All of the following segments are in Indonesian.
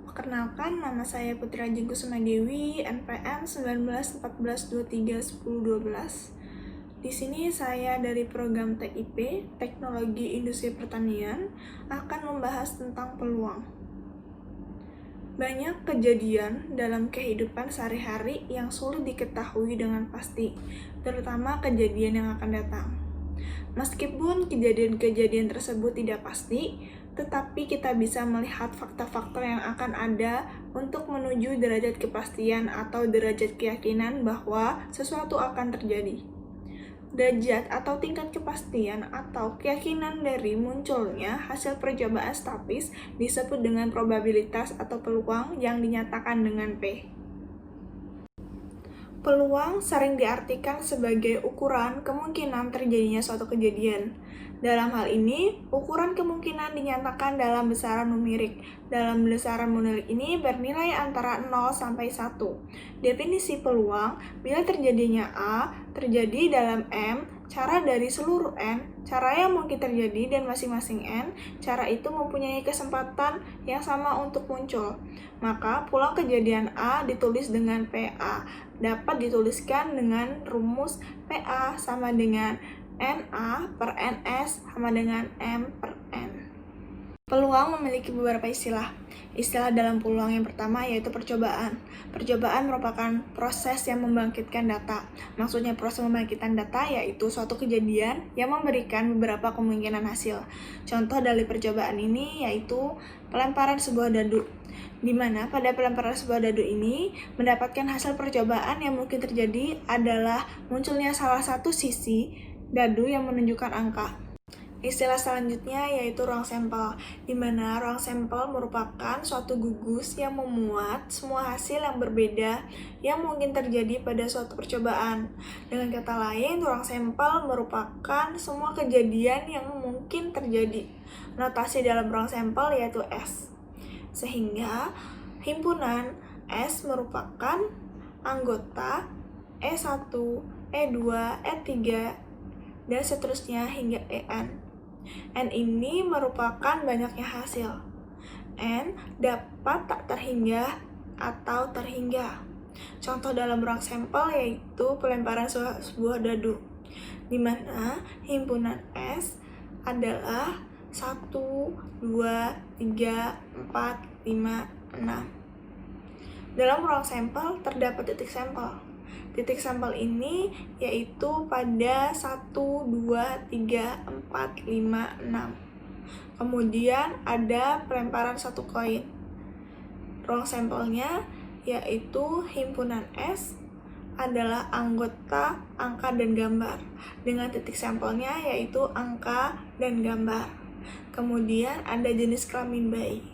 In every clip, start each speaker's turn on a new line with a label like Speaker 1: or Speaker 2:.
Speaker 1: perkenalkan nama saya Putri Ajeng Kusuma Dewi, NPM 1914231012. Di sini saya dari program TIP, Teknologi Industri Pertanian, akan membahas tentang peluang. Banyak kejadian dalam kehidupan sehari-hari yang sulit diketahui dengan pasti, terutama kejadian yang akan datang. Meskipun kejadian-kejadian tersebut tidak pasti, tetapi kita bisa melihat fakta-fakta yang akan ada untuk menuju derajat kepastian atau derajat keyakinan bahwa sesuatu akan terjadi. Derajat atau tingkat kepastian atau keyakinan dari munculnya hasil percobaan statis disebut dengan probabilitas atau peluang yang dinyatakan dengan P. Peluang sering diartikan sebagai ukuran kemungkinan terjadinya suatu kejadian. Dalam hal ini, ukuran kemungkinan dinyatakan dalam besaran numerik. Dalam besaran numerik ini bernilai antara 0 sampai 1. Definisi peluang, bila terjadinya A, terjadi dalam M, cara dari seluruh N, cara yang mungkin terjadi dan masing-masing N, cara itu mempunyai kesempatan yang sama untuk muncul. Maka peluang kejadian A ditulis dengan PA, dapat dituliskan dengan rumus PA sama dengan NA per NS sama dengan M per N. Peluang memiliki beberapa istilah. Istilah dalam peluang yang pertama yaitu percobaan. Percobaan merupakan proses yang membangkitkan data. Maksudnya proses membangkitkan data yaitu suatu kejadian yang memberikan beberapa kemungkinan hasil. Contoh dari percobaan ini yaitu pelemparan sebuah dadu, di mana pada pelemparan sebuah dadu ini mendapatkan hasil percobaan yang mungkin terjadi adalah munculnya salah satu sisi dadu yang menunjukkan angka. Istilah selanjutnya yaitu ruang sampel, di mana ruang sampel merupakan suatu gugus yang memuat semua hasil yang berbeda yang mungkin terjadi pada suatu percobaan. Dengan kata lain, ruang sampel merupakan semua kejadian yang mungkin terjadi. Notasi dalam ruang sampel yaitu S. Sehingga himpunan S merupakan anggota E1, E2, E3, dan seterusnya hingga EN. N ini merupakan banyaknya hasil. N dapat tak terhingga atau terhingga. Contoh dalam ruang sampel yaitu pelemparan sebuah dadu, di mana himpunan S adalah 1, 2, 3, 4, 5, 6. Dalam ruang sampel terdapat titik sampel. Titik sampel ini yaitu pada 1, 2, 3, 4, 5, 6. Kemudian ada pelemparan satu koin. Ruang sampelnya yaitu himpunan S adalah anggota angka dan gambar, dengan titik sampelnya yaitu angka dan gambar. Kemudian ada jenis kelamin bayi.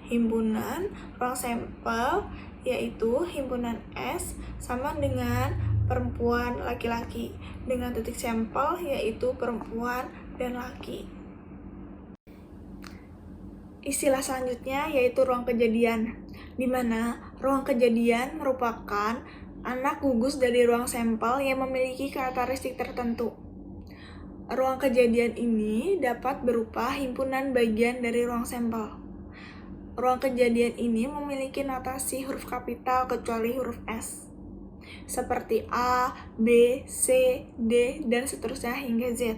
Speaker 1: Himpunan ruang sampel yaitu himpunan S sama dengan perempuan laki-laki, dengan titik sampel yaitu perempuan dan laki. Istilah selanjutnya yaitu ruang kejadian, di mana ruang kejadian merupakan anak gugus dari ruang sampel yang memiliki karakteristik tertentu. Ruang kejadian ini dapat berupa himpunan bagian dari ruang sampel. Ruang kejadian ini memiliki notasi huruf kapital kecuali huruf S, seperti A, B, C, D, dan seterusnya hingga Z.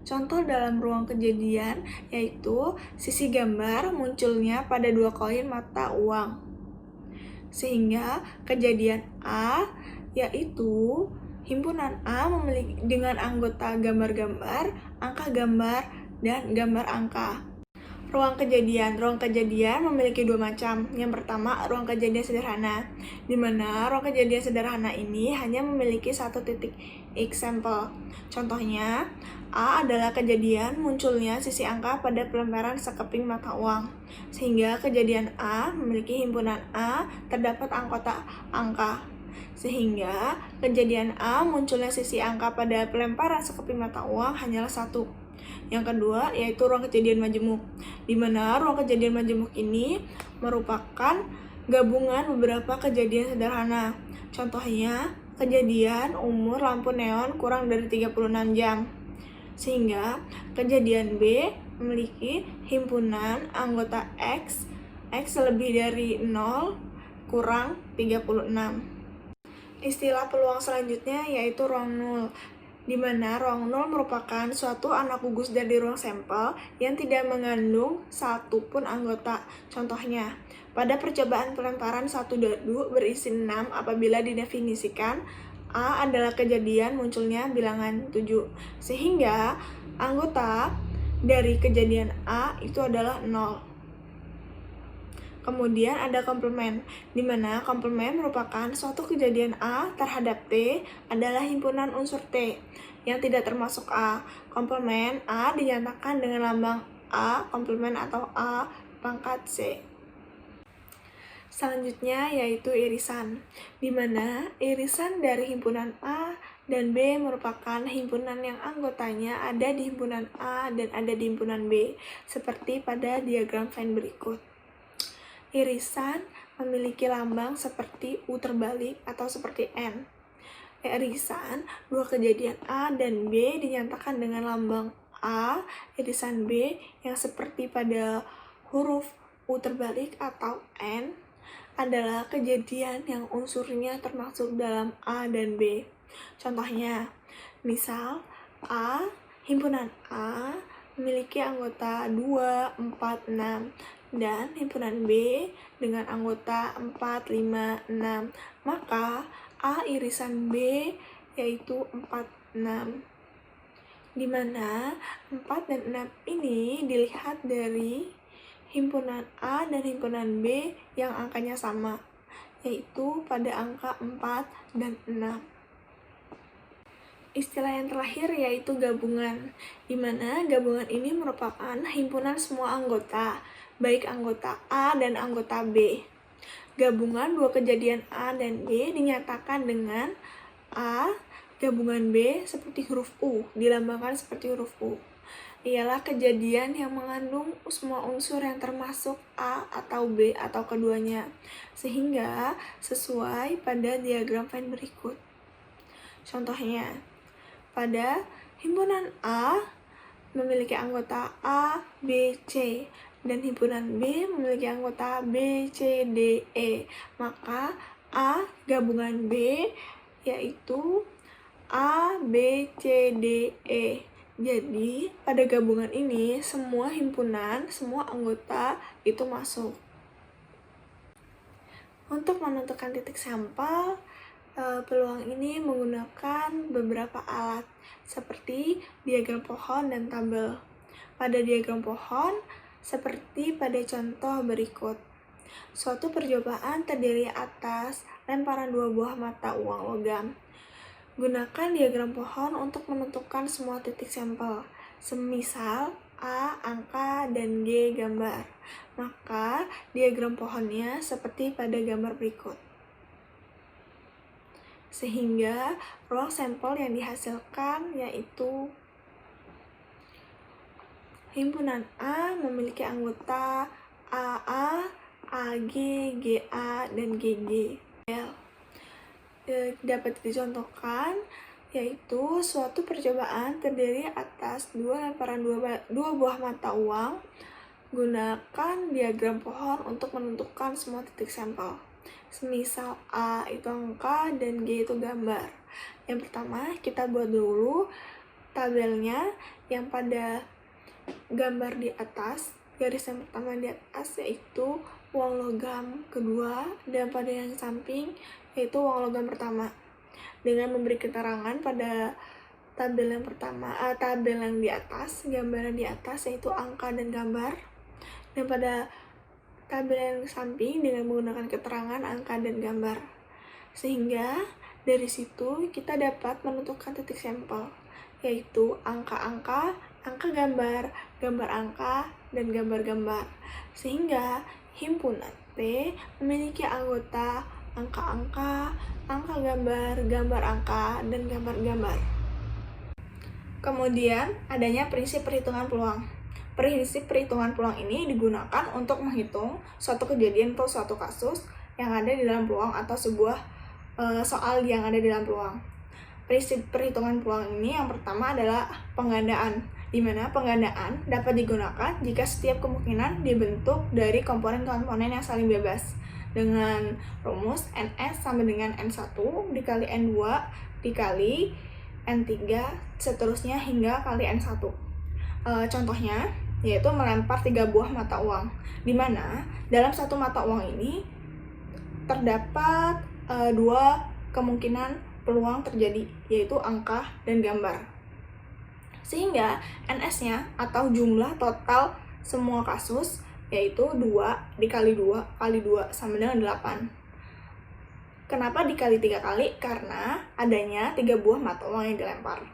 Speaker 1: Contoh dalam ruang kejadian yaitu sisi gambar munculnya pada 2 koin mata uang. Sehingga kejadian A yaitu himpunan A memiliki dengan anggota gambar-gambar, angka gambar, dan gambar angka. Ruang kejadian memiliki 2 macam. Yang pertama, ruang kejadian sederhana, di mana ruang kejadian sederhana ini hanya memiliki satu titik X sampel. Contohnya, A adalah kejadian munculnya sisi angka pada pelemparan sekeping mata uang. Sehingga kejadian A memiliki himpunan A terdapat anggota angka. Sehingga kejadian A munculnya sisi angka pada pelemparan sekeping mata uang hanyalah 1. Yang kedua yaitu ruang kejadian majemuk, di mana ruang kejadian majemuk ini merupakan gabungan beberapa kejadian sederhana. Contohnya, kejadian umur lampu neon kurang dari 36 jam. Sehingga kejadian B memiliki himpunan anggota X X lebih dari 0 kurang 36. Istilah peluang selanjutnya yaitu ruang nul, di mana ruang nol merupakan suatu anak gugus dari ruang sampel yang tidak mengandung satu pun anggota. Contohnya, pada percobaan pelemparan satu dadu berisi 6 apabila didefinisikan A adalah kejadian munculnya bilangan 7, sehingga anggota dari kejadian A itu adalah 0. Kemudian ada komplement, di mana komplement merupakan suatu kejadian A terhadap T adalah himpunan unsur T yang tidak termasuk A. Komplement A dinyatakan dengan lambang A komplement atau A pangkat C. Selanjutnya yaitu irisan, di mana irisan dari himpunan A dan B merupakan himpunan yang anggotanya ada di himpunan A dan ada di himpunan B, seperti pada diagram Venn berikut. Irisan memiliki lambang seperti U terbalik atau seperti N. Irisan dua kejadian A dan B dinyatakan dengan lambang A, irisan B yang seperti pada huruf U terbalik atau N adalah kejadian yang unsurnya termasuk dalam A dan B. Contohnya, misal A, himpunan A memiliki anggota 2, 4, 6, dan himpunan B dengan anggota 4, 5, 6. Maka A irisan B yaitu 4, 6. Di mana 4 dan 6 ini dilihat dari himpunan A dan himpunan B yang angkanya sama, yaitu pada angka 4 dan 6. Istilah yang terakhir yaitu gabungan, di mana gabungan ini merupakan himpunan semua anggota, baik anggota A dan anggota B. Gabungan dua kejadian A dan B dinyatakan dengan A gabungan B seperti huruf U, dilambangkan seperti huruf U. Ialah kejadian yang mengandung semua unsur yang termasuk A atau B atau keduanya, sehingga sesuai pada diagram Venn berikut. Contohnya, pada himpunan A memiliki anggota A, B, C, dan himpunan B memiliki anggota B, C, D, E. Maka A gabungan B yaitu A, B, C, D, E. Jadi, pada gabungan ini semua himpunan, semua anggota itu masuk. Untuk menentukan titik sampel, peluang ini menggunakan beberapa alat seperti diagram pohon dan tabel. Pada diagram pohon, seperti pada contoh berikut. Suatu percobaan terdiri atas lemparan 2 buah mata uang logam. Gunakan diagram pohon untuk menentukan semua titik sampel, semisal A angka dan G gambar. Maka diagram pohonnya seperti pada gambar berikut. Sehingga ruang sampel yang dihasilkan yaitu himpunan A memiliki anggota AA, AG, GA, dan GG. Dapat dicontohkan yaitu suatu percobaan terdiri atas lemparan 2 buah mata uang. Gunakan diagram pohon untuk menentukan semua titik sampel. Semisal A itu angka dan G itu gambar. Yang pertama, kita buat dulu tabelnya yang pada gambar di atas, garis yang pertama di atas yaitu uang logam kedua, dan pada yang samping yaitu uang logam pertama. Dengan memberi keterangan pada tabel yang pertama, tabel yang di atas, gambaran di atas yaitu angka dan gambar, dan pada tabel yang samping dengan menggunakan keterangan angka dan gambar. Sehingga dari situ kita dapat menentukan titik sampel, yaitu angka-angka, angka gambar, gambar angka, dan gambar-gambar. Sehingga himpunan T memiliki anggota angka-angka, angka gambar, gambar angka, dan gambar-gambar. Kemudian adanya prinsip perhitungan peluang. Prinsip perhitungan peluang ini digunakan untuk menghitung suatu kejadian atau suatu kasus yang ada di dalam peluang atau sebuah soal yang ada di dalam peluang. Prinsip perhitungan peluang ini yang pertama adalah penggandaan, di mana penggandaan dapat digunakan jika setiap kemungkinan dibentuk dari komponen-komponen yang saling bebas dengan rumus NS sama dengan N1 dikali N2 dikali N3 seterusnya hingga kali N1. Contohnya yaitu melempar 3 buah mata uang, di mana dalam satu mata uang ini terdapat 2 kemungkinan peluang terjadi, yaitu angka dan gambar. Sehingga NS-nya atau jumlah total semua kasus yaitu 2 dikali 2 kali 2 sama dengan 8. Kenapa dikali 3 kali? Karena adanya 3 buah mata uang yang dilempar.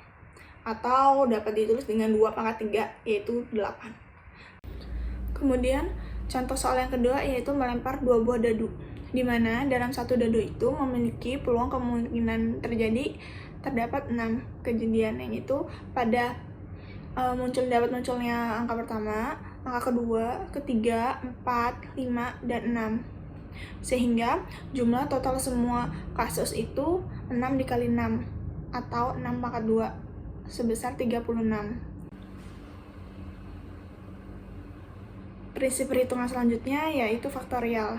Speaker 1: Atau dapat ditulis dengan 2 pangkat 3 yaitu 8. Kemudian contoh soal yang kedua yaitu melempar 2 buah dadu, di mana dalam satu dadu itu memiliki peluang kemungkinan terdapat 6 kejadian, yang itu pada munculnya angka pertama, angka kedua, ketiga, 4, 5, dan 6. Sehingga jumlah total semua kasus itu 6 dikali 6 atau 6 pangkat 2 sebesar 36. Prinsip perhitungan selanjutnya yaitu faktorial,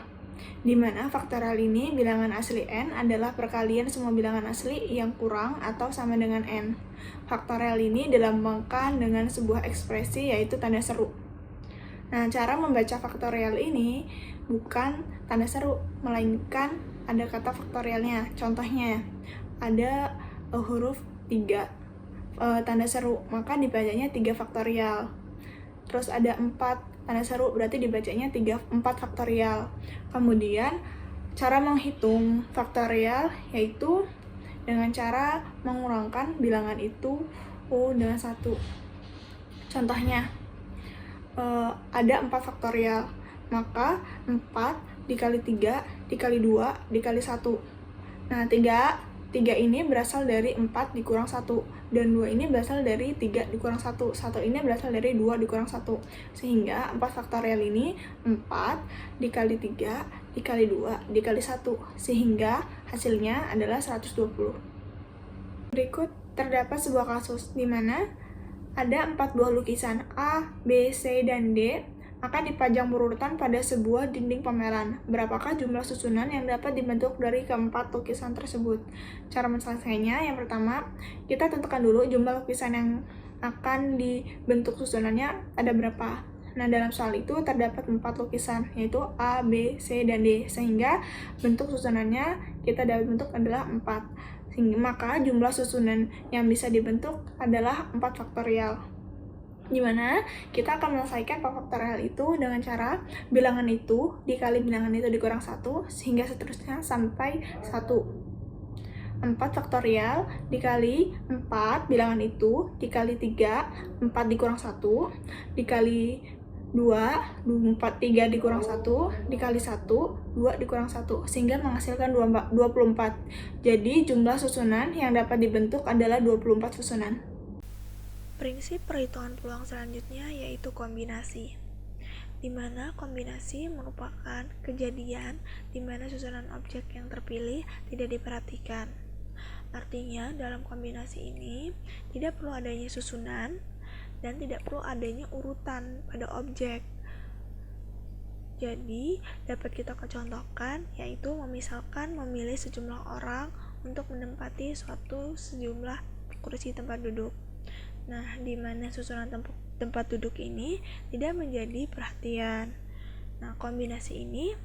Speaker 1: di mana faktorial ini bilangan asli n adalah perkalian semua bilangan asli yang kurang atau sama dengan n. Faktorial ini dilambangkan dengan sebuah ekspresi yaitu tanda seru. Nah, cara membaca faktorial ini bukan tanda seru, melainkan ada kata faktorialnya. Contohnya, ada huruf 3 tanda seru, maka dibacanya 3 faktorial. Terus ada 4 tanda seru, berarti dibacanya 4 faktorial. Kemudian cara menghitung faktorial yaitu dengan cara mengurangkan bilangan itu dengan 1. Contohnya ada 4 faktorial, maka 4 dikali 3 dikali 2 dikali 1. Nah, 3 ini berasal dari 4 dikurang 1, dan 2 ini berasal dari 3 dikurang 1, 1 ini berasal dari 2 dikurang 1. Sehingga 4 faktorial ini 4 dikali 3 dikali 2 dikali 1, sehingga hasilnya adalah 120. Berikut terdapat sebuah kasus di mana ada 4 buah lukisan A, B, C, dan D akan dipajang berurutan pada sebuah dinding pameran. Berapakah jumlah susunan yang dapat dibentuk dari keempat lukisan tersebut? Cara menyelesaikannya, yang pertama, kita tentukan dulu jumlah lukisan yang akan dibentuk susunannya ada berapa. Nah, dalam soal itu terdapat 4 lukisan, yaitu A, B, C, dan D, sehingga bentuk susunannya kita dapat bentuk adalah 4. Maka jumlah susunan yang bisa dibentuk adalah 4 faktorial. Dimana kita akan menyelesaikan 4 faktorial itu dengan cara bilangan itu dikali bilangan itu dikurang 1, sehingga seterusnya sampai 1. 4 faktorial dikali 4 bilangan itu dikali 3, 4 dikurang 1, dikali 2, 3 dikurang 1, dikali 1, 2 dikurang 1, sehingga menghasilkan 24. Jadi jumlah susunan yang dapat dibentuk adalah 24 susunan. Prinsip perhitungan peluang selanjutnya yaitu kombinasi, di mana kombinasi merupakan kejadian di mana susunan objek yang terpilih tidak diperhatikan. Artinya, dalam kombinasi ini tidak perlu adanya susunan dan tidak perlu adanya urutan pada objek. Jadi, dapat kita contohkan yaitu misalkan memilih sejumlah orang untuk menempati suatu sejumlah kursi tempat duduk. Nah, di mana susunan tempat duduk ini tidak menjadi perhatian. Nah, kombinasi ini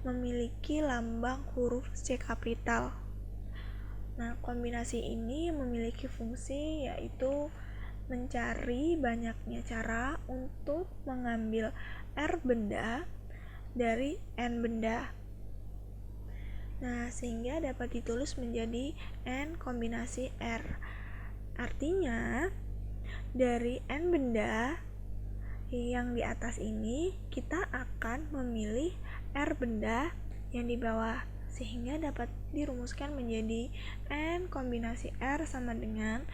Speaker 1: memiliki lambang huruf C kapital. Nah, kombinasi ini memiliki fungsi yaitu mencari banyaknya cara untuk mengambil R benda dari N benda. Nah, sehingga dapat ditulis menjadi N kombinasi R. Artinya, dari N benda yang di atas ini, kita akan memilih R benda yang di bawah, sehingga dapat dirumuskan menjadi N kombinasi R sama dengan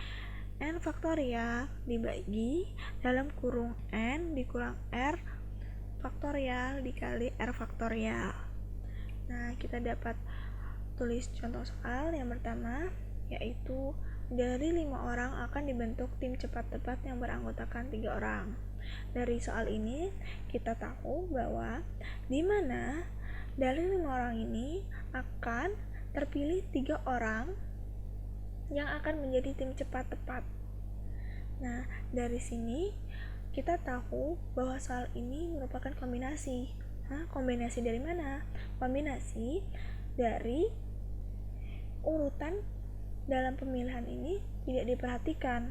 Speaker 1: N faktorial dibagi dalam kurung N dikurang R faktorial dikali R faktorial. Nah, kita dapat tulis contoh soal yang pertama, yaitu dari 5 orang akan dibentuk tim cepat tepat yang beranggotakan 3 orang. Dari soal ini kita tahu bahwa di mana dari 5 orang ini akan terpilih 3 orang yang akan menjadi tim cepat tepat. Nah, dari sini kita tahu bahwa soal ini merupakan kombinasi. Kombinasi dari mana? Kombinasi dari urutan dalam pemilihan ini tidak diperhatikan.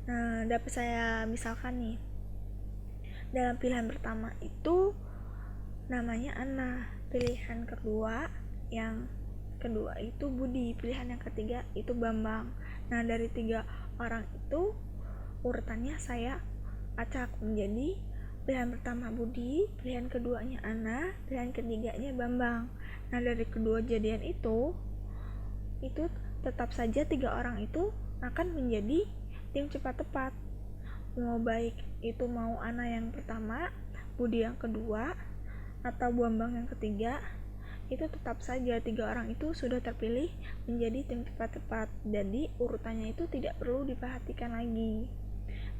Speaker 1: Nah, dapat saya misalkan nih, dalam pilihan pertama itu namanya Anna, pilihan kedua itu Budi, pilihan yang ketiga itu Bambang. Nah, dari 3 orang itu urutannya saya acak menjadi pilihan pertama Budi, pilihan keduanya Anna, pilihan ketiganya Bambang. Nah, dari kedua jadian itu tetap saja 3 orang itu akan menjadi tim cepat tepat. Mau baik itu mau Anna yang pertama, Budi yang kedua, atau Bambang yang ketiga, itu tetap saja 3 orang itu sudah terpilih menjadi tim cepat tepat. Jadi urutannya itu tidak perlu diperhatikan lagi.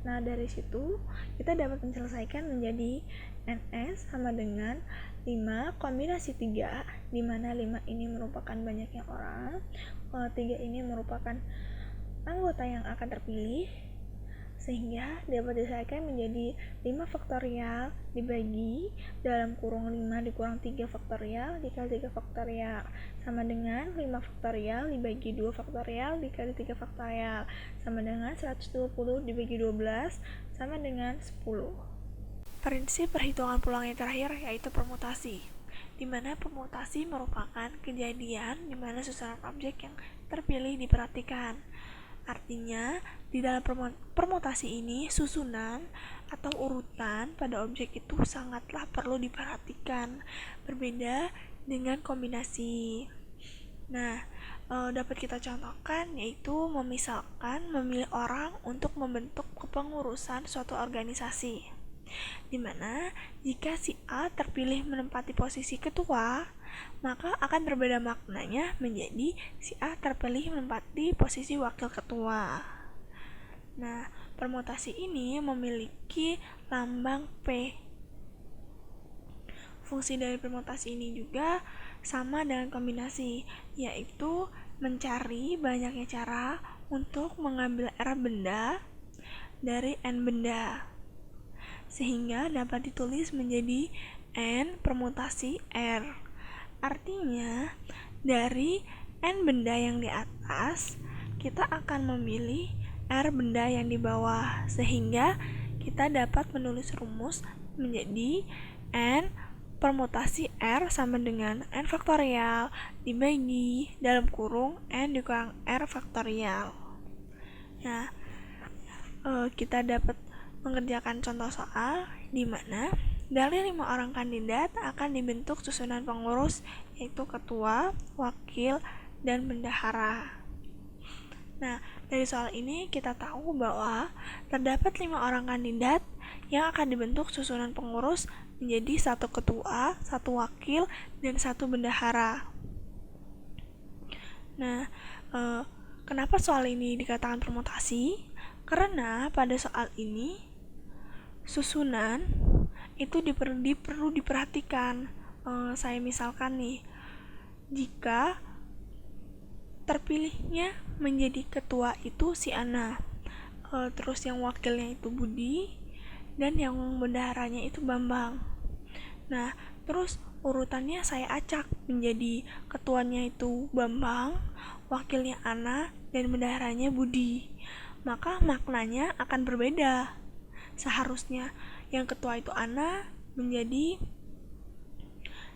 Speaker 1: Nah, dari situ kita dapat menyelesaikan menjadi NS sama dengan 5 kombinasi 3, di mana 5 ini merupakan banyaknya orang, 3 ini merupakan anggota yang akan terpilih, sehingga dapat diselesaikan menjadi 5 faktorial dibagi dalam kurung 5 dikurang 3 faktorial dikali 3 faktorial sama dengan 5 faktorial dibagi 2 faktorial dikali 3 faktorial sama dengan 120 dibagi 12 sama dengan 10. Prinsip perhitungan pulang yang terakhir yaitu permutasi, di mana permutasi merupakan kejadian di mana susunan objek yang terpilih diperhatikan. Artinya, di dalam permutasi ini, susunan atau urutan pada objek itu sangatlah perlu diperhatikan, berbeda dengan kombinasi. Nah, dapat kita contohkan yaitu memilih orang untuk membentuk kepengurusan suatu organisasi, di mana jika si A terpilih menempati posisi ketua, maka akan berbeda maknanya menjadi si A terpilih menempati posisi wakil ketua. Nah, permutasi ini memiliki lambang P. Fungsi dari permutasi ini juga sama dengan kombinasi, yaitu mencari banyaknya cara untuk mengambil R benda dari N benda, sehingga dapat ditulis menjadi N permutasi R. Artinya, dari N benda yang di atas, kita akan memilih R benda yang di bawah, sehingga kita dapat menulis rumus menjadi N permutasi R sama dengan N faktorial dibagi dalam kurung N dikurang R faktorial. Nah, kita dapat mengerjakan contoh soal di mana dari 5 orang kandidat akan dibentuk susunan pengurus yaitu ketua, wakil, dan bendahara. Nah, dari soal ini kita tahu bahwa terdapat 5 orang kandidat yang akan dibentuk susunan pengurus menjadi 1 ketua, 1 wakil, dan 1 bendahara. Nah, kenapa soal ini dikatakan permutasi? Karena pada soal ini susunan itu perlu diperhatikan. Saya misalkan nih, jika terpilihnya menjadi ketua itu si Ana, terus yang wakilnya itu Budi, dan yang bendaharanya itu Bambang. Nah, terus urutannya saya acak menjadi ketuanya itu Bambang, wakilnya Ana, dan bendaharanya Budi. Maka maknanya akan berbeda. Seharusnya yang ketua itu Ana menjadi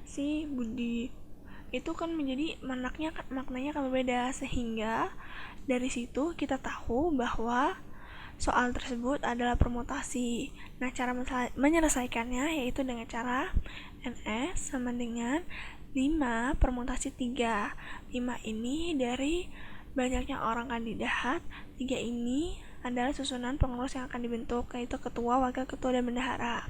Speaker 1: si Budi, itu kan menjadi maknanya akan berbeda, sehingga dari situ kita tahu bahwa soal tersebut adalah permutasi. Nah, cara menyelesaikannya yaitu dengan cara NS sama dengan 5 permutasi 3. 5 ini dari banyaknya orang kandidat, 3 ini adalah susunan pengurus yang akan dibentuk, yaitu ketua, wakil ketua, dan bendahara.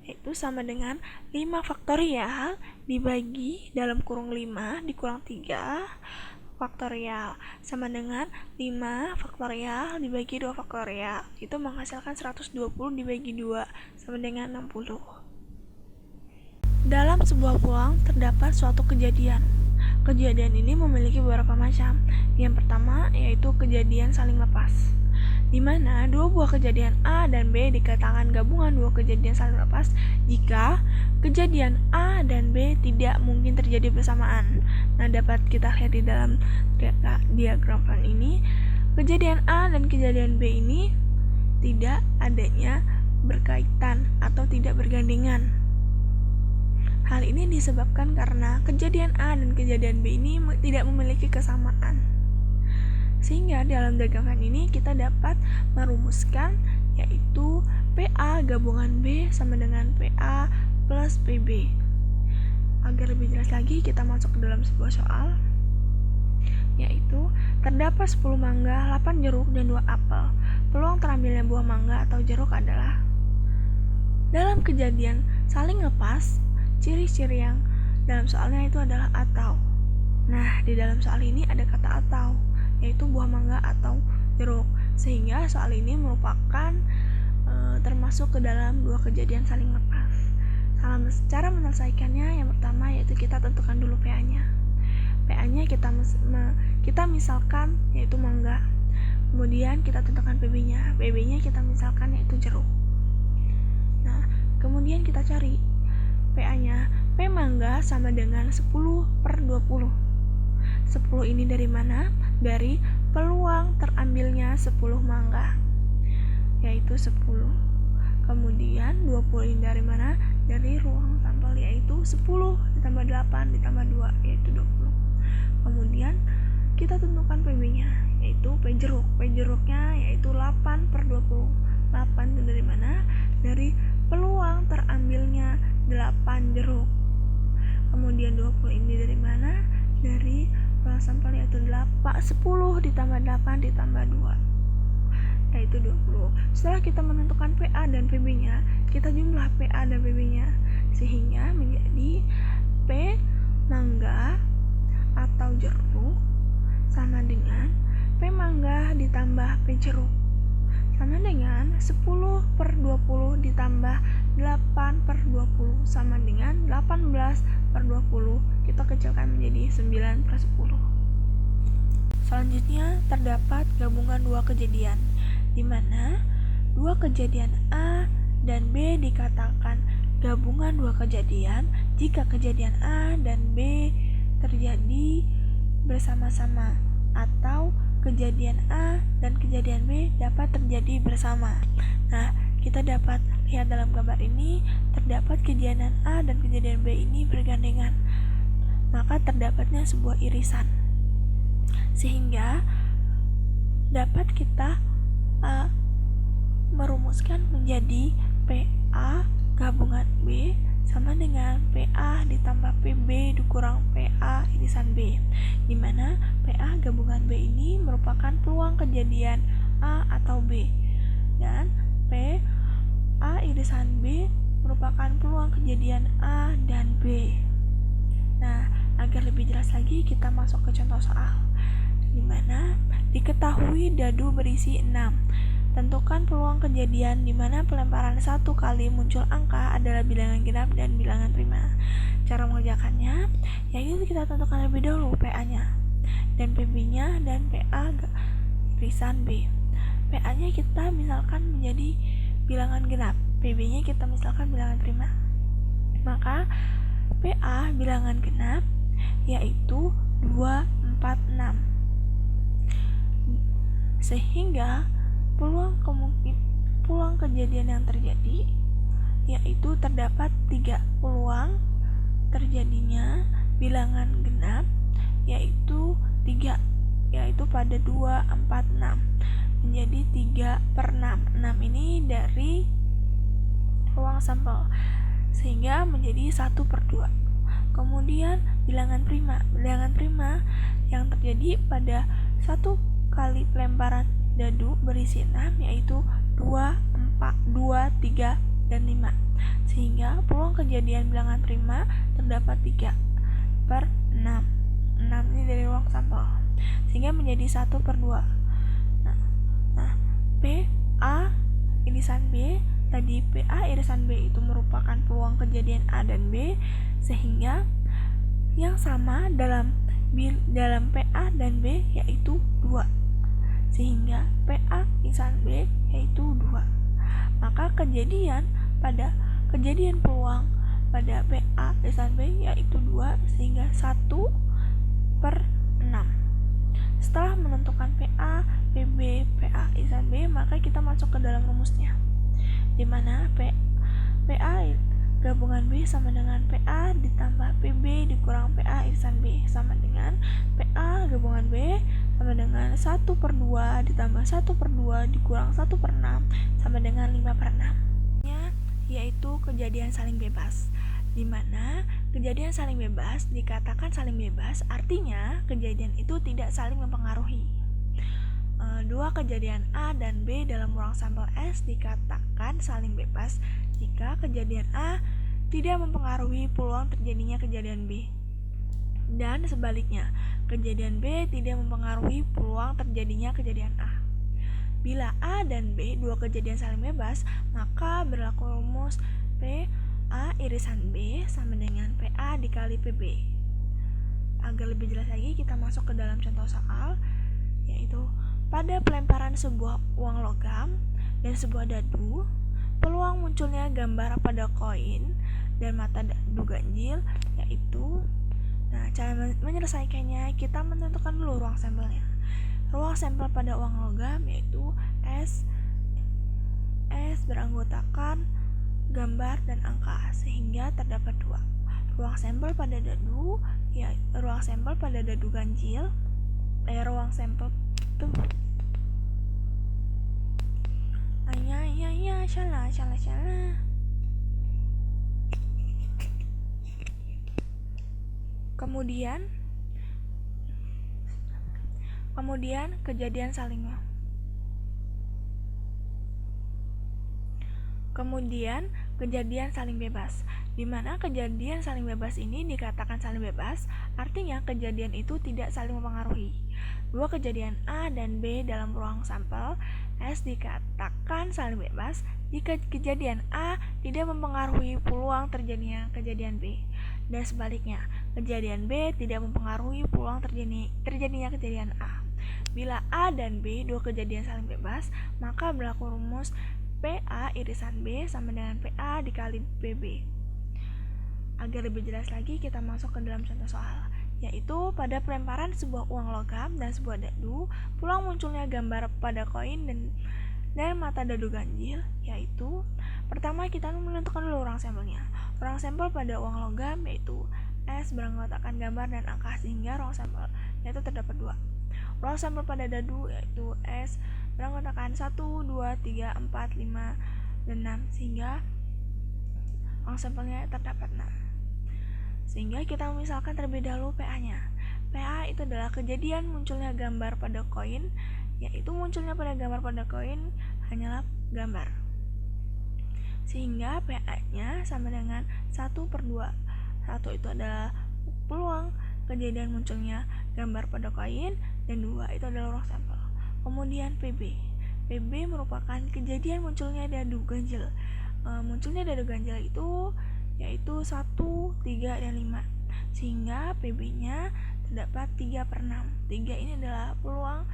Speaker 1: Itu sama dengan 5 faktorial dibagi dalam kurung 5 dikurang 3 faktorial sama dengan 5 faktorial dibagi 2 faktorial. Itu menghasilkan 120 dibagi 2 sama dengan 60. Dalam sebuah peluang terdapat suatu kejadian. Kejadian ini memiliki beberapa macam. Yang pertama yaitu kejadian saling lepas, di mana dua buah kejadian A dan B dikatakan gabungan dua kejadian saling lepas jika kejadian A dan B tidak mungkin terjadi bersamaan. Nah, dapat kita lihat di dalam diagram plan ini, kejadian A dan kejadian B ini tidak adanya berkaitan atau tidak bergandengan. Hal ini disebabkan karena kejadian A dan kejadian B ini tidak memiliki kesamaan. Sehingga dalam diagram ini kita dapat merumuskan yaitu PA gabungan B sama dengan PA plus PB. Agar lebih jelas lagi kita masuk ke dalam sebuah soal, yaitu terdapat 10 mangga, 8 jeruk, dan 2 apel. Peluang terambilnya buah mangga atau jeruk adalah dalam kejadian saling lepas. Ciri-ciri yang dalam soalnya itu adalah atau. Nah, di dalam soal ini ada kata atau, yaitu buah mangga atau jeruk. Sehingga soal ini merupakan termasuk ke dalam dua kejadian saling lepas. Cara menyelesaikannya yang pertama yaitu kita tentukan dulu PA-nya. PA-nya kita misalkan yaitu mangga. Kemudian kita tentukan PB-nya. PB-nya kita misalkan yaitu jeruk. Nah, kemudian kita cari PA-nya. P mangga sama dengan 10/20. 10 ini dari mana? Dari peluang terambilnya 10 mangga, yaitu 10. Kemudian 20 ini dari mana? Dari ruang sampel, yaitu 10 ditambah 8 ditambah 2, yaitu 20. Kemudian kita tentukan PB-nya, yaitu P jeruk. P jeruknya yaitu 8/20. 8 itu dari mana? Dari peluang terambilnya 8 jeruk. Kemudian 20 ini dari mana? Dari ruang sampel, yaitu 10 ditambah 8 ditambah 2, yaitu 20. Setelah kita menentukan PA dan PB-nya, kita jumlah PA dan PB-nya sehingga menjadi P mangga atau jeruk sama dengan P mangga ditambah P jeruk sama dengan 10/20 ditambah 8/20 sama dengan 18/20. Kita kecilkan menjadi 9/10. Selanjutnya terdapat gabungan dua kejadian, di mana dua kejadian A dan B dikatakan gabungan dua kejadian jika kejadian A dan B terjadi bersama-sama atau kejadian A dan kejadian B dapat terjadi bersama. Nah, kita dapat lihat dalam gambar ini terdapat kejadian A dan kejadian B ini bergandengan. Maka terdapatnya sebuah irisan. Sehingga dapat kita merumuskan menjadi PA gabungan B sama dengan PA ditambah PB dikurang PA irisan B, di mana PA gabungan B ini merupakan peluang kejadian A atau B, dan PA irisan B merupakan peluang kejadian A dan B. Nah, agar lebih jelas lagi kita masuk ke contoh soal, di mana diketahui dadu berisi 6. Tentukan peluang kejadian di mana pelemparan satu kali muncul angka adalah bilangan genap dan bilangan prima. Cara mengerjakannya yaitu kita tentukan lebih dahulu PA-nya dan PB-nya dan PA irisan B. PA-nya kita misalkan menjadi bilangan genap, PB-nya kita misalkan bilangan prima. Maka PA bilangan genap yaitu 2, 4, 6. Sehingga peluang kejadian yang terjadi yaitu terdapat 3 peluang terjadinya bilangan genap yaitu 3, yaitu pada 2, 4, 6 menjadi 3/6. 6 ini dari ruang sampel sehingga menjadi 1/2. Kemudian bilangan prima yang terjadi pada satu kali pelemparan dadu berisi 6 yaitu 2, 3, dan 5. Sehingga peluang kejadian bilangan prima terdapat 3/6. 6 ini dari ruang sampel. sehingga menjadi 1/2. Nah, PA irisan B, tadi PA irisan B itu merupakan peluang kejadian A dan B, sehingga yang sama dalam PA dan B yaitu 2. Sehingga PA irisan B yaitu 2. Maka kejadian peluang pada PA irisan B yaitu 2, sehingga 1/6. Setelah menentukan PA, PB, PA irisan B, maka kita masuk ke dalam rumusnya, di mana PA gabungan B sama dengan PA ditambah PB dikurang PA irisan B sama dengan PA gabungan B sama dengan 1/2 ditambah 1/2 dikurang 1/6 sama dengan 5/6, yaitu kejadian saling bebas. Di mana kejadian saling bebas dikatakan saling bebas, artinya kejadian itu tidak saling mempengaruhi. Dua kejadian A dan B dalam ruang sampel S dikatakan saling bebas jika kejadian A tidak mempengaruhi peluang terjadinya kejadian B, dan sebaliknya, kejadian B tidak mempengaruhi peluang terjadinya kejadian A. Bila A dan B dua kejadian saling bebas, maka berlaku rumus PA irisan B sama dengan PA dikali PB. Agar lebih jelas lagi, kita masuk ke dalam contoh soal, yaitu pada pelemparan sebuah uang logam dan sebuah dadu, peluang munculnya gambar pada koin dan mata dadu ganjil yaitu, cara menyelesaikannya kita menentukan dulu ruang sampelnya. Ruang sampel pada uang logam yaitu S beranggotakan gambar dan angka, sehingga terdapat 2. Ruang sampel pada dadu ganjil, ruang sampel salah. Kemudian kejadian saling bebas, di mana kejadian saling bebas ini dikatakan saling bebas, artinya kejadian itu tidak saling mempengaruhi. Dua kejadian A dan B dalam ruang sampel S dikatakan saling bebas jika kejadian A tidak mempengaruhi peluang terjadinya kejadian B, dan sebaliknya, kejadian B tidak mempengaruhi peluang terjadinya kejadian A. Bila A dan B dua kejadian saling bebas, maka berlaku rumus PA irisan B sama dengan PA dikali PB. Agar lebih jelas lagi, kita masuk ke dalam contoh soal, yaitu pada pelemparan sebuah uang logam dan sebuah dadu, peluang munculnya gambar pada koin dan mata dadu ganjil, yaitu pertama kita menentukan dulu ruang sampelnya. Ruang sampel pada uang logam yaitu S beranggotakan gambar dan angka, sehingga ruang sampel yaitu terdapat 2. Ruang sampel pada dadu yaitu S beranggotakan 1, 2, 3, 4, 5, dan 6, sehingga ruang sampelnya terdapat 6. Sehingga kita misalkan terlebih dahulu PA-nya. PA itu adalah kejadian munculnya gambar pada koin, yaitu munculnya pada gambar pada koin hanyalah gambar. Sehingga PA-nya sama dengan 1/2. 1 itu adalah peluang kejadian munculnya gambar pada koin, dan 2 itu adalah ruang sampel. Kemudian PB merupakan kejadian munculnya dadu ganjil. Munculnya dadu ganjil itu yaitu 1, 3, dan 5, sehingga PB-nya terdapat 3/6. 3 ini adalah peluang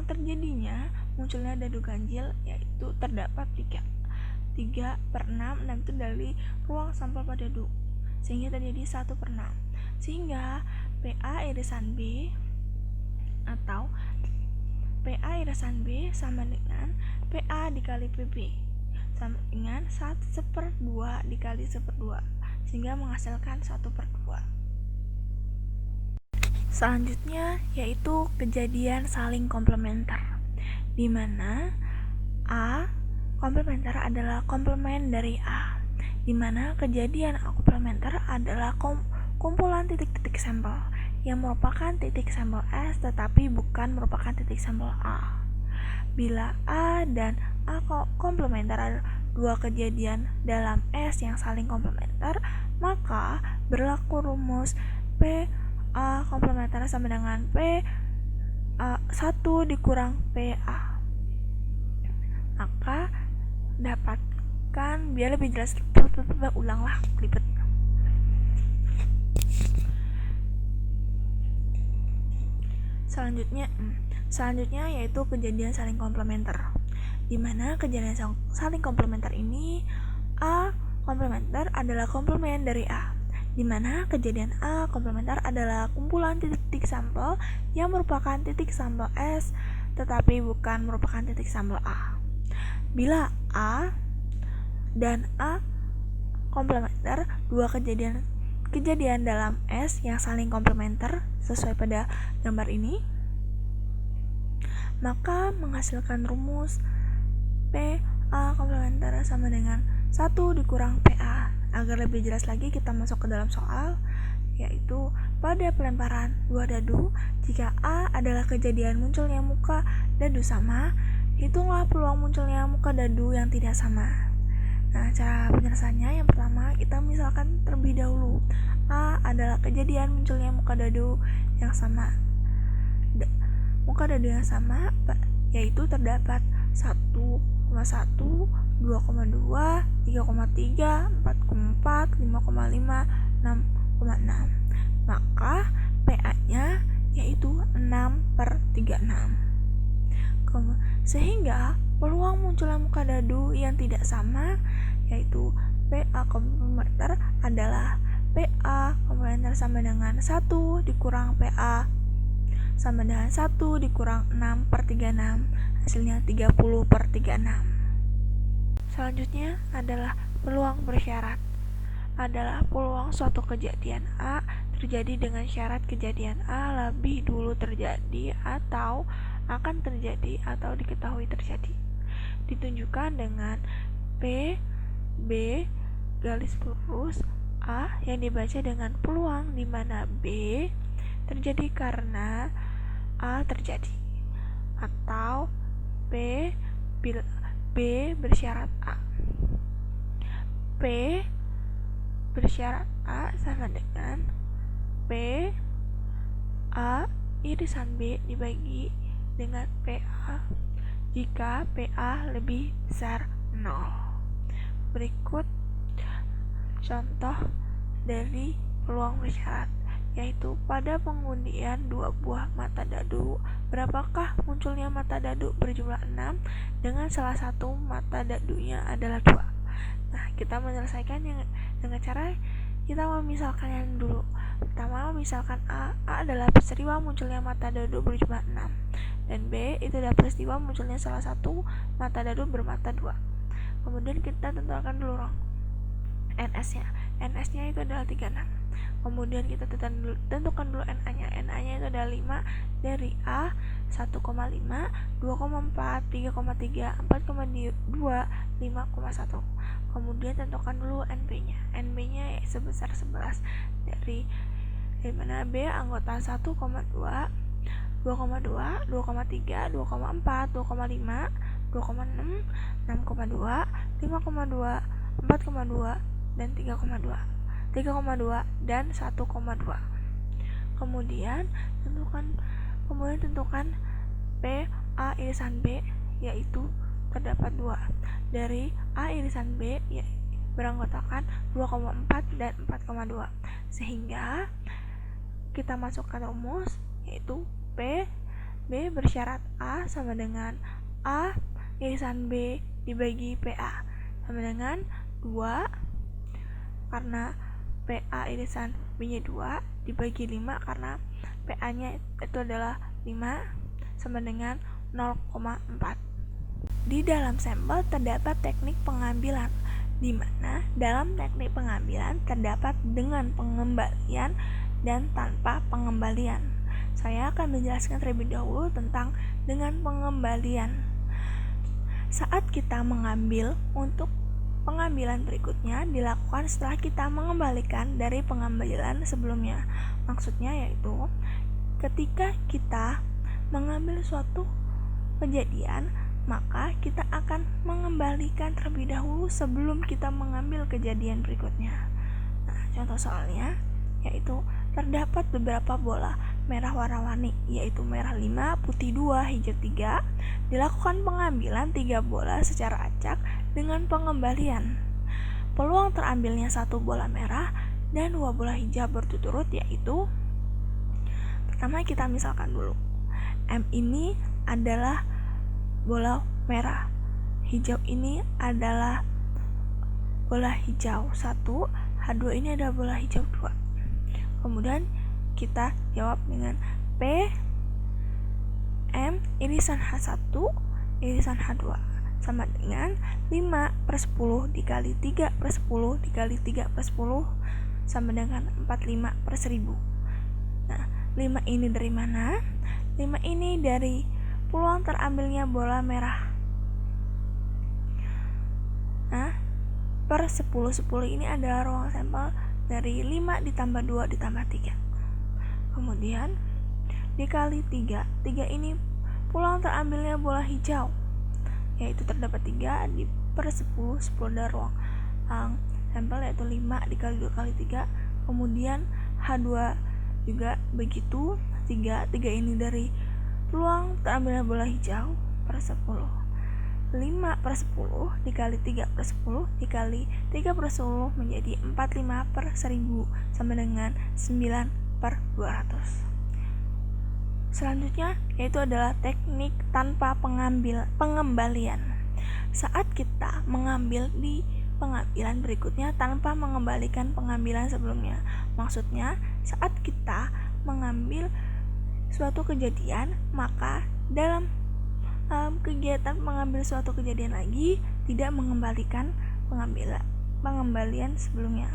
Speaker 1: terjadinya munculnya dadu ganjil, yaitu terdapat 3/6, dan itu dari ruang sampel pada dadu, sehingga terjadi 1/6. Sehingga PA irisan B atau PA irisan B sama dengan PA dikali PB sama dengan 1/2 dikali 1/2, sehingga menghasilkan 1/2. Selanjutnya yaitu kejadian saling komplementer, di mana A komplementer adalah komplement dari A, di mana kejadian komplementer adalah kumpulan titik-titik sampel yang merupakan titik sampel S tetapi bukan merupakan titik sampel A. Bila A dan A komplementer ada dua kejadian dalam S yang saling komplementer, maka berlaku rumus PA A komplementer sama dengan P 1 dikurang PA. Maka dapatkan, biar lebih jelas, ulanglah ribet. Selanjutnya yaitu kejadian saling komplementer, di mana kejadian saling komplementer ini A komplementer adalah komplement dari A, di mana kejadian A komplementer adalah kumpulan titik sampel yang merupakan titik sampel S tetapi bukan merupakan titik sampel A. Bila A dan A komplementer, dua kejadian dalam S yang saling komplementer sesuai pada gambar ini, maka menghasilkan rumus PA komplementer sama dengan 1 dikurang PA. Agar lebih jelas lagi, kita masuk ke dalam soal, yaitu pada pelemparan dua dadu, jika A adalah kejadian munculnya muka dadu sama, hitunglah peluang munculnya muka dadu yang tidak sama. Nah, cara penyelesaiannya yang pertama, kita misalkan terlebih dahulu A adalah kejadian munculnya muka dadu yang sama. Muka dadu yang sama yaitu terdapat 1,1, 2,2, 3,3, 4,4, 5,5, 6,6. Maka PA-nya yaitu 6/36. Sehingga peluang munculnya muka dadu yang tidak sama yaitu PA komplementer adalah PA komplementer sama dengan 1 dikurang PA sama dengan 1 dikurang 6/36, hasilnya 30/36. Selanjutnya adalah peluang bersyarat. Adalah peluang suatu kejadian A terjadi dengan syarat kejadian A lebih dulu terjadi atau akan terjadi atau diketahui terjadi. Ditunjukkan dengan P, B, garis lurus A yang dibaca dengan peluang di mana B terjadi karena A terjadi, atau B bersyarat A. P bersyarat A sama dengan P A irisan B dibagi dengan PA jika PA lebih besar 0. Berikut contoh dari peluang bersyarat, yaitu pada pengundian 2 buah mata dadu, berapakah munculnya mata dadu berjumlah 6 dengan salah satu mata dadunya adalah 2. Nah, kita menyelesaikan dengan cara kita memisalkannya dulu. Pertama, misalkan A adalah peristiwa munculnya mata dadu berjumlah 6 dan B itu adalah peristiwa munculnya salah satu mata dadu bermata 2. Kemudian kita tentukan dulu NS-nya. NS-nya itu adalah 36. Kemudian kita tentukan dulu NA-nya. NA-nya itu adalah 5 dari A 1,5, 2,4, 3,3, 4,2, 5,1. Kemudian tentukan dulu NB-nya. NB-nya sebesar 11 dari mana B anggota 1,2, 2,2, 2,3, 2,4, 2,5, 2,6, 6,2, 5,2, 4,2 dan 3,2 dan 1,2. Kemudian tentukan P A irisan B, yaitu terdapat 2 dari A irisan B beranggotakan 2,4 dan 4,2, sehingga kita masukkan rumus yaitu P B bersyarat A sama dengan A irisan B dibagi PA sama dengan 2, karena PA irisan B-nya 2 dibagi 5 karena PA-nya itu adalah 5 sama dengan 0,4. Di dalam sampel terdapat teknik pengambilan, di mana dalam teknik pengambilan terdapat dengan pengembalian dan tanpa pengembalian. Saya akan menjelaskan terlebih dahulu tentang dengan pengembalian. Saat kita mengambil, untuk pengambilan berikutnya dilakukan setelah kita mengembalikan dari pengambilan sebelumnya. Maksudnya yaitu ketika kita mengambil suatu kejadian, maka kita akan mengembalikan terlebih dahulu sebelum kita mengambil kejadian berikutnya. Nah, contoh soalnya yaitu terdapat beberapa bola merah warna-warni, yaitu merah 5, putih 2, hijau 3. Dilakukan pengambilan 3 bola secara acak dengan pengembalian. Peluang terambilnya 1 bola merah dan 2 bola hijau berturut-turut yaitu, pertama kita misalkan dulu, M ini adalah bola merah, hijau ini adalah bola hijau 1, H2 ini adalah bola hijau 2. Kemudian kita jawab dengan P M irisan H1 irisan H2 sama dengan 5/10 dikali 3/10 dikali 3/10 sama dengan 45/1000. Nah, 5 ini dari mana? 5 ini dari peluang terambilnya bola merah. Nah, per 10/10 ini adalah ruang sampel dari 5 ditambah 2 ditambah 3. Kemudian dikali 3. 3 ini peluang terambilnya bola hijau, yaitu terdapat 3 di per 10/10 dari ruang sampel, yaitu 5 dikali 2 kali 3. Kemudian H2 juga begitu, 3 ini dari peluang terambilnya bola hijau per 10. 5/10 dikali 3/10 dikali 3/10 menjadi 45/1000 sama dengan 9/200. Selanjutnya yaitu adalah teknik tanpa pengembalian. Saat kita mengambil di pengambilan berikutnya tanpa mengembalikan pengambilan sebelumnya. Maksudnya saat kita mengambil suatu kejadian, maka dalam kegiatan mengambil suatu kejadian lagi tidak mengembalikan pengembalian sebelumnya.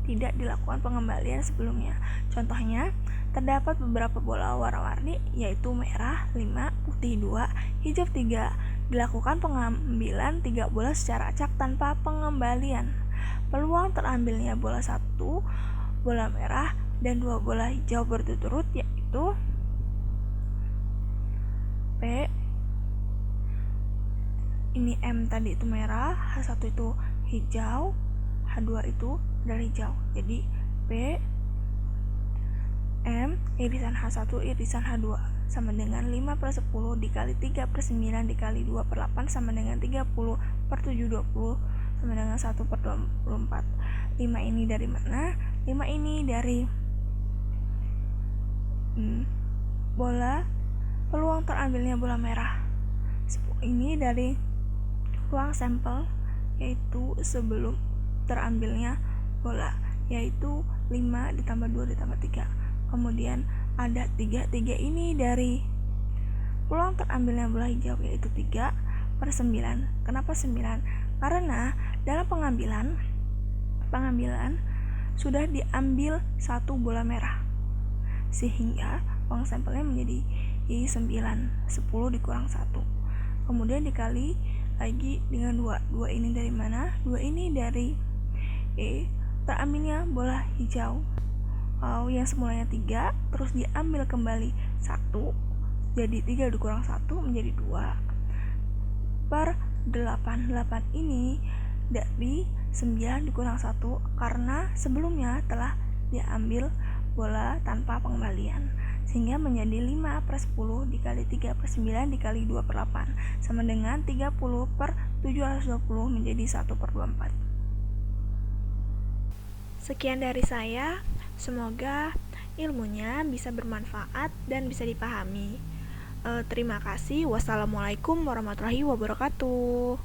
Speaker 1: Tidak dilakukan pengembalian sebelumnya. Contohnya, terdapat beberapa bola warna-warni yaitu merah 5, putih 2, hijau 3. Dilakukan pengambilan 3 bola secara acak tanpa pengembalian. Peluang terambilnya bola 1, bola merah dan 2 bola hijau berturut-turut yaitu P ini M tadi itu merah, H1 itu hijau, H2 itu dari hijau. Jadi P M irisan H1 irisan H2 sama dengan 5/10 dikali 3/9 dikali 2/8 sama dengan 30/720 sama dengan 1/24. 5 ini dari mana? 5 ini dari bola peluang terambilnya bola merah. Ini dari ruang sampel yaitu sebelum terambilnya bola, yaitu 5 ditambah 2 ditambah 3. Kemudian ada 3 ini dari peluang terambilnya bola hijau yaitu 3/9. Kenapa 9? Karena dalam pengambilan sudah diambil 1 bola merah, sehingga ruang sampelnya menjadi 9, 10 dikurang 1. Kemudian dikali lagi dengan 2. 2 ini dari mana? 2 ini dari terambilnya bola hijau yang semulanya 3, terus diambil kembali 1, jadi 3 dikurang 1 menjadi 2/8. 8 ini dari 9 dikurang 1 karena sebelumnya telah diambil bola tanpa pengembalian, sehingga menjadi 5/10 dikali 3/9 dikali 2/8 sama dengan 30/720 menjadi 1/24. Sekian dari saya, semoga ilmunya bisa bermanfaat dan bisa dipahami. Terima kasih. Wassalamualaikum warahmatullahi wabarakatuh.